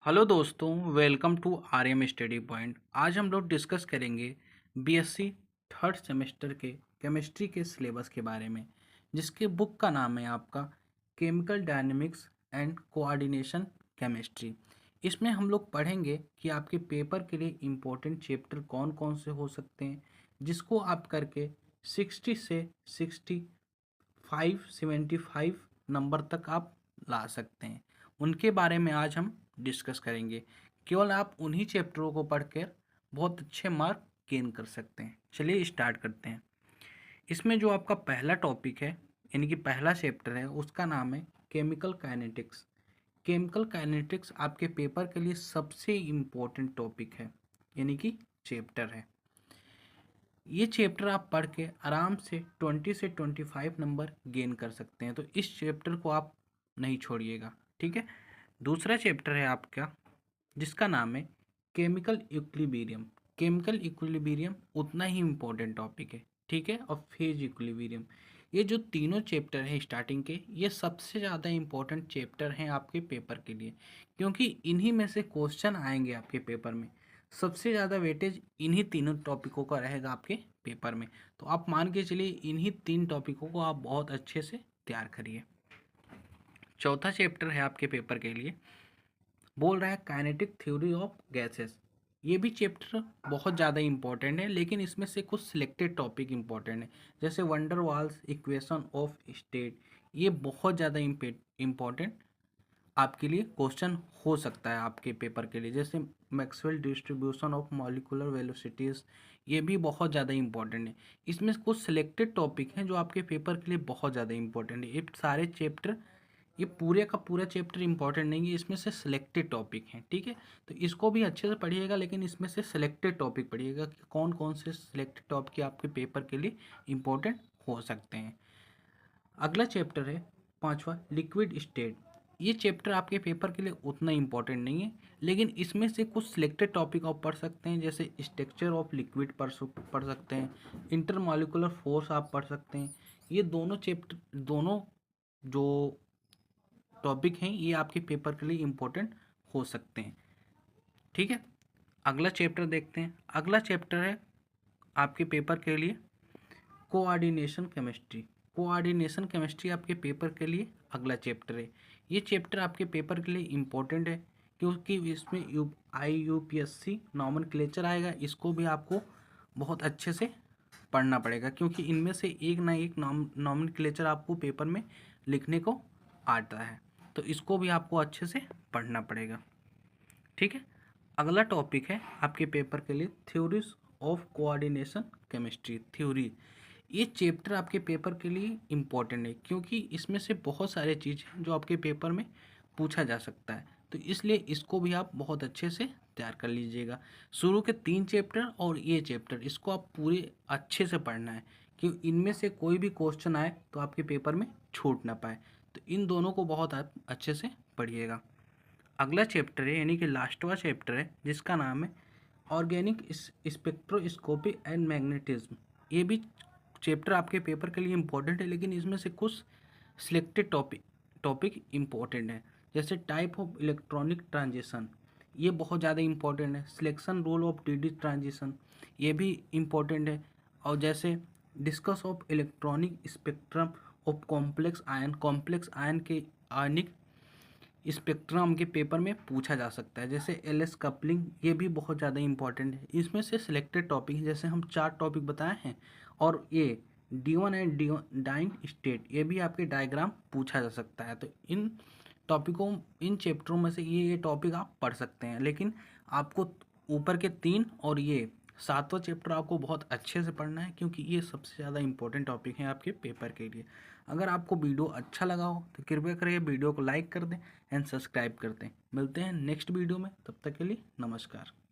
Hello दोस्तों, welcome to RM study point. आज हम लोग डिस्कस करेंगे बीएससी थर्ड सेमेस्टर के केमिस्ट्री के सिलेबस के बारे में, जिसके बुक का नाम है आपका chemical dynamics and coordination chemistry. इसमें हम लोग पढ़ेंगे कि आपके पेपर के लिए इम्पोर्टेंट चैप्टर कौन कौन से हो सकते हैं, जिसको आप करके 60 से 75 नंबर तक आप ला सकते हैं। उनके बारे में आज हम डिस्कस करेंगे। केवल आप उन्हीं चैप्टरों को पढ़कर बहुत अच्छे मार्क गेन कर सकते हैं। चलिए स्टार्ट करते हैं। इसमें जो आपका पहला टॉपिक है, यानी कि पहला चैप्टर है, उसका नाम है केमिकल काइनेटिक्स। केमिकल काइनेटिक्स आपके पेपर के लिए सबसे इम्पोर्टेंट टॉपिक है, यानी कि चैप्टर है। ये चैप्टर आप पढ़ के आराम से 20 से 25 नंबर गेन कर सकते हैं, तो इस चैप्टर को आप नहीं छोड़िएगा, ठीक है। दूसरा चैप्टर है आपका, जिसका नाम है केमिकल इक्विलिब्रियम। केमिकल इक्विलिब्रियम उतना ही इम्पोर्टेंट टॉपिक है, ठीक है। और फेज इक्विलिब्रियम, ये जो तीनों चैप्टर हैं स्टार्टिंग के, ये सबसे ज़्यादा इम्पोर्टेंट चैप्टर हैं आपके पेपर के लिए, क्योंकि इन्हीं में से क्वेश्चन आएंगे आपके पेपर में। सबसे ज़्यादा वेटेज इन्हीं तीनों टॉपिकों का रहेगा आपके पेपर में, तो आप मान के चलिए इन्हीं तीन टॉपिकों को आप बहुत अच्छे से तैयार करिए। चौथा चैप्टर है आपके पेपर के लिए, बोल रहा है काइनेटिक थ्योरी ऑफ गैसेस। ये भी चैप्टर बहुत ज़्यादा इंपॉर्टेंट है, लेकिन इसमें से कुछ सिलेक्टेड टॉपिक इंपॉर्टेंट है, जैसे van der Waals equation of state. ये बहुत ज़्यादा इम्पोर्टेंट आपके लिए क्वेश्चन हो सकता है आपके पेपर के लिए, जैसे Maxwell distribution of molecular velocities. ये भी बहुत ज़्यादा इंपॉर्टेंट है। इसमें कुछ सिलेक्टेड टॉपिक हैं जो आपके पेपर के लिए बहुत ज़्यादा इंपॉर्टेंट है। ये सारे चैप्टर, ये पूरे का पूरा चैप्टर इंपॉर्टेंट नहीं है, इसमें से सिलेक्टेड टॉपिक हैं, ठीक है। तो इसको भी अच्छे से पढ़िएगा, लेकिन इसमें से सिलेक्टेड टॉपिक पढ़िएगा कि कौन कौन से सिलेक्टेड टॉपिक आपके पेपर के लिए इंपॉर्टेंट हो सकते हैं। अगला चैप्टर है पांचवा, लिक्विड स्टेट। ये चैप्टर आपके पेपर के लिए उतना इम्पोर्टेंट नहीं है, लेकिन इसमें से कुछ सिलेक्टेड टॉपिक आप पढ़ सकते हैं, जैसे स्ट्रक्चर ऑफ लिक्विड पढ़ सकते हैं, इंटरमॉलिकुलर फोर्स आप पढ़ सकते हैं। ये दोनों चैप्टर, दोनों जो टॉपिक हैं, ये आपके पेपर के लिए इम्पोर्टेंट हो सकते हैं, ठीक है। अगला चैप्टर देखते हैं। अगला चैप्टर है आपके पेपर के लिए कोऑर्डिनेशन केमिस्ट्री। कोऑर्डिनेशन केमिस्ट्री आपके पेपर के लिए अगला चैप्टर है। ये चैप्टर आपके पेपर के लिए इम्पोर्टेंट है, क्योंकि इसमें IUPAC नॉमेनक्लेचर आएगा। इसको भी आपको बहुत अच्छे से पढ़ना पड़ेगा, क्योंकि इनमें से एक ना एक नॉमेनक्लेचर आपको पेपर में लिखने को आता है, तो इसको भी आपको अच्छे से पढ़ना पड़ेगा, ठीक है। अगला टॉपिक है आपके पेपर के लिए theories of coordination chemistry theory. ये चैप्टर आपके पेपर के लिए इम्पोर्टेंट है, क्योंकि इसमें से बहुत सारे चीज़ हैं जो आपके पेपर में पूछा जा सकता है, तो इसलिए इसको भी आप बहुत अच्छे से तैयार कर लीजिएगा। शुरू के 3 चैप्टर और ये चैप्टर, इसको आप पूरे अच्छे से पढ़ना है, कि इनमें से कोई भी क्वेश्चन आए तो आपके पेपर में छूट ना पाए। तो इन दोनों को बहुत आप अच्छे से पढ़िएगा। अगला चैप्टर है, यानी कि लास्टवा चैप्टर है, जिसका नाम है ऑर्गेनिक स्पेक्ट्रोस्कोपी एंड मैग्नेटिज्म। ये भी चैप्टर आपके पेपर के लिए इम्पोर्टेंट है, लेकिन इसमें से कुछ सिलेक्टेड टॉपिक इम्पोर्टेंट है, जैसे टाइप ऑफ इलेक्ट्रॉनिक ट्रांजिशन। ये बहुत ज़्यादा इम्पोर्टेंट है। Selection rule of D transition, ये भी इम्पोर्टेंट है। और जैसे discuss of electronic spectrum of complex ion के आयनिक स्पेक्ट्रम के पेपर में पूछा जा सकता है, जैसे LS कपलिंग। ये भी बहुत ज़्यादा इंपॉर्टेंट है। इसमें से सिलेक्टेड टॉपिक हैं, जैसे हम 4 टॉपिक बताए हैं, और ये D1 एंड डाइन स्टेट, ये भी आपके डायग्राम पूछा जा सकता है। तो इन टॉपिकों, इन चैप्टरों में से ये टॉपिक आप पढ़ सकते हैं, लेकिन आपको ऊपर के 3 और ये 7वां चैप्टर आपको बहुत अच्छे से पढ़ना है, क्योंकि ये सबसे ज़्यादा इंपॉर्टेंट टॉपिक हैं आपके पेपर के लिए। अगर आपको वीडियो अच्छा लगा हो तो कृपया करिए वीडियो को लाइक कर दें एंड सब्सक्राइब कर दें। मिलते हैं नेक्स्ट वीडियो में, तब तक के लिए नमस्कार।